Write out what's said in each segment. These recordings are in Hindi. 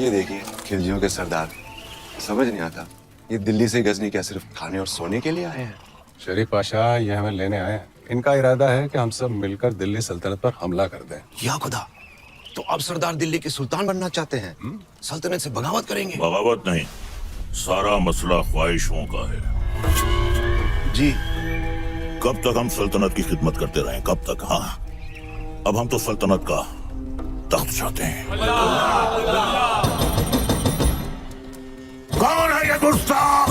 ये देखिए खिलजियों के सरदार। समझ नहीं आता ये दिल्ली से गजनी क्या सिर्फ खाने और सोने के लिए आए हैं? शरीफ पाशा ये हमें लेने आए हैं। इनका इरादा है कि हम सब मिलकर दिल्ली सल्तनत पर हमला कर दें। या खुदा, तो अब सरदार दिल्ली के सुल्तान बनना चाहते हैं? सल्तनत से बगावत करेंगे? बगावत नहीं, सारा मसला ख्वाहिशों का है। जी। कब तक हम सल्तनत की खिदमत करते रहें? कब तक? हाँ, अब हम तो सल्तनत का तख्त चाहते हैं। कौन है ये गुस्ताख?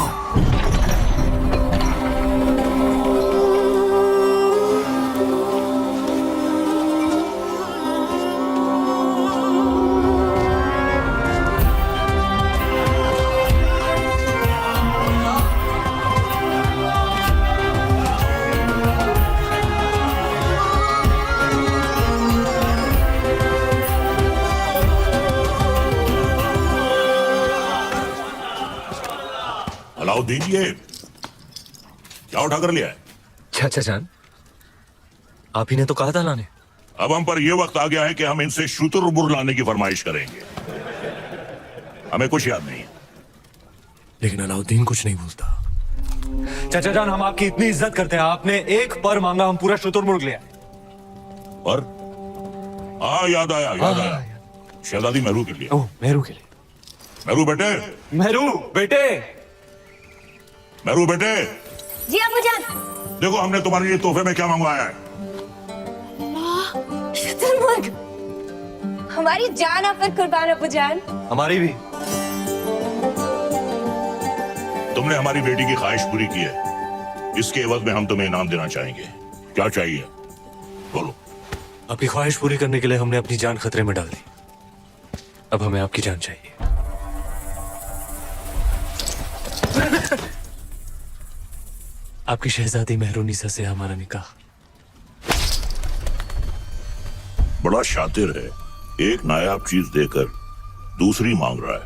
अलाउद्दीन, ये क्या उठा कर लिया है? चाचा जान, आप ही ने तो कहा था लाने। अब हम पर यह वक्त आ गया है कि हम इनसे शुतुरमुर्ग लाने की फरमाइश करेंगे। हमें कुछ याद नहीं। लेकिन अलाउद्दीन कुछ नहीं बोलता। चाचा जान, हम आपकी इतनी इज्जत करते हैं, आपने एक पर मांगा, हम पूरा शुतुरमुर्ग लिया। पर याद आया, शहजादी मेहरू के लिए। ओह, मेहरू के लिए। मेहरू बेटे, मेहरू बेटे, मेहरू बेटे, जी अब्बूजान। देखो हमने तुम्हारे लिए तोहफे में क्या मंगवाया है। शुतुरमुर्ग, हमारी जान आप पर कुर्बान अब्बूजान। हमारी भी। तुमने हमारी बेटी की ख्वाहिश पूरी की है, इसके एवज में हम तुम्हें इनाम देना चाहेंगे। क्या चाहिए बोलो। आपकी ख्वाहिश पूरी करने के लिए हमने अपनी जान खतरे में डाल दी। अब हमें आपकी जान चाहिए। आपकी शहजादी मेहरुनिसा से हमारा निकाह। बड़ा शातिर है, एक नायाब चीज देकर दूसरी मांग रहा है।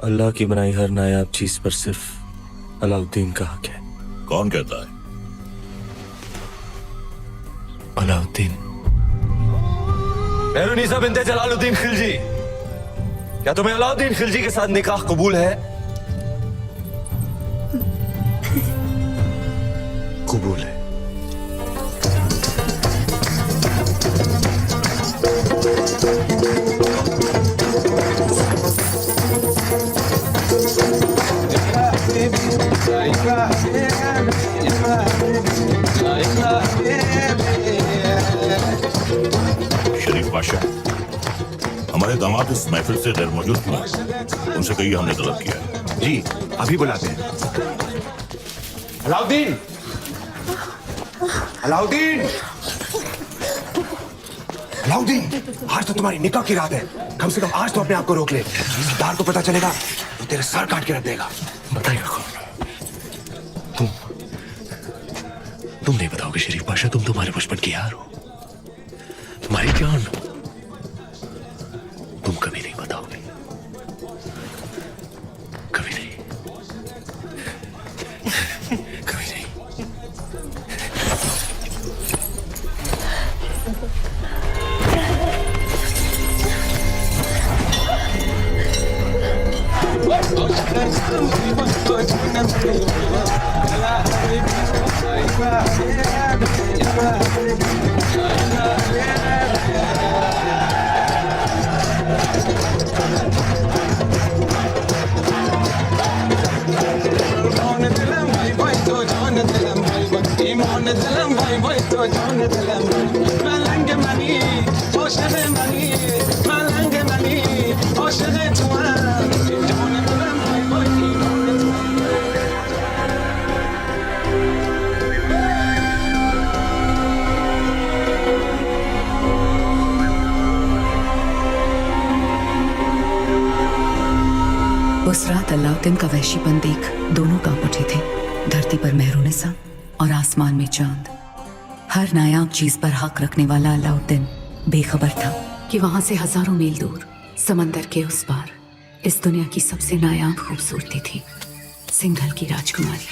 अल्लाह की बनाई हर नायाब चीज पर सिर्फ अलाउद्दीन का हक है। कौन कहता है? अलाउद्दीन। मेहरुनिसा बिन्ते जलालुद्दीन खिलजी, क्या तुम्हें अलाउद्दीन खिलजी के साथ निकाह कबूल है? कबूल है। शरीफ बादशाह, हमारे दामाद इस महफिल से गैर मौजूद हुए, उनसे कहिए हमने तलब किया है। जी, अभी बुलाते हैं। अलाउद्दीन, अलाउद्दीन, अलाउद्दीन, आज तो तुम्हारी निकाह की रात है। कम से कम आज तो अपने आप को रोक ले। सरदार को पता चलेगा तो तेरे सर काट के रख देगा। बताइएगा कौन? तुम नहीं बताओगे शरीफ पाशा? तुम तुम्हारे बचपन की यार हो, तुम्हारी जान हो। तुम कभी नहीं बताओगे, कभी नहीं, कभी नहीं। उस रात अलाउद्दीन का वहशीपन देख दोनों कांप उठे थे। धरती पर मेहरुनिसा और आसमान में चांद। हर नायाब चीज पर हक रखने वाला अलाउद्दीन बेखबर था कि वहां से हजारों मील दूर समंदर के उस पार इस दुनिया की सबसे नायाब खूबसूरती थी सिंघल की राजकुमारी।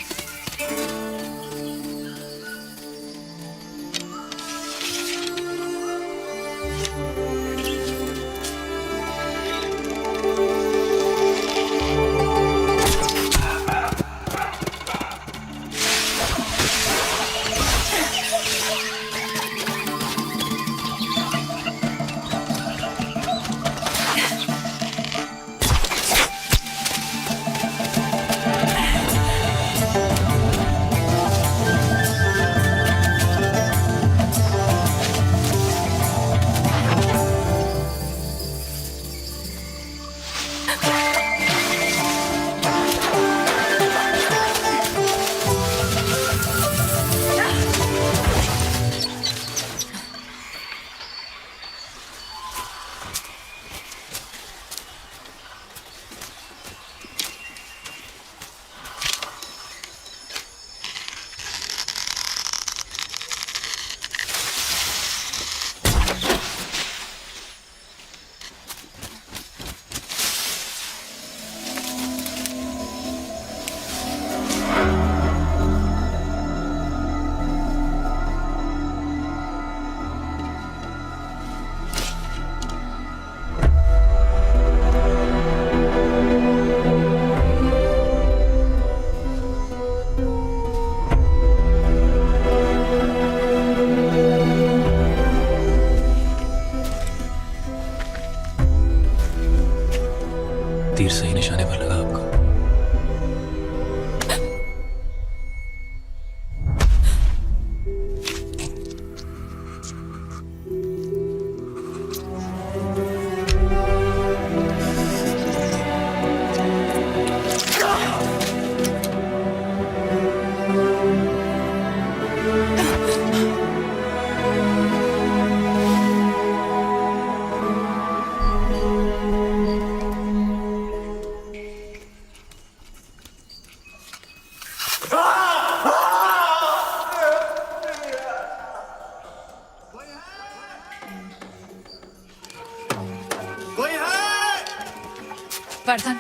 वर्धन,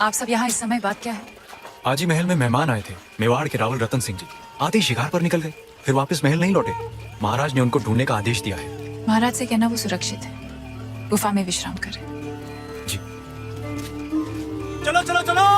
आप सब यहाँ इस समय बात क्या है? आज ही महल में मेहमान आए थे, मेवाड़ के रावल रतन सिंह जी। आते ही शिकार पर निकल गए, फिर वापस महल नहीं लौटे। महाराज ने उनको ढूंढने का आदेश दिया है। महाराज से कहना वो सुरक्षित है, गुफा में विश्राम करें। जी। चलो चलो चलो।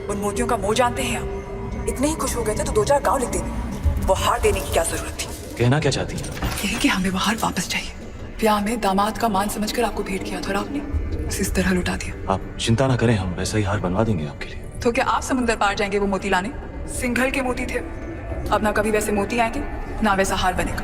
उन मोतियों का मोह जानते हैं आप? इतने ही खुश हो गए थे तो 2-4 गांव लिख देते। वो हार देने की क्या जरूरत थी? कहना क्या चाहती है? यही कि हमें वो हार वापस चाहिए। ब्याह में दामाद का मान समझकर आपको भेंट किया था और आपने उसे इस तरह लुटा दिया। आप चिंता ना करें, हम वैसा ही हार बनवा देंगे आपके लिए। तो क्या आप समुद्र पार जाएंगे वो मोती लाने? सिंघल के मोती थे, अब ना कभी वैसे मोती आएंगे ना वैसा हार बनेगा।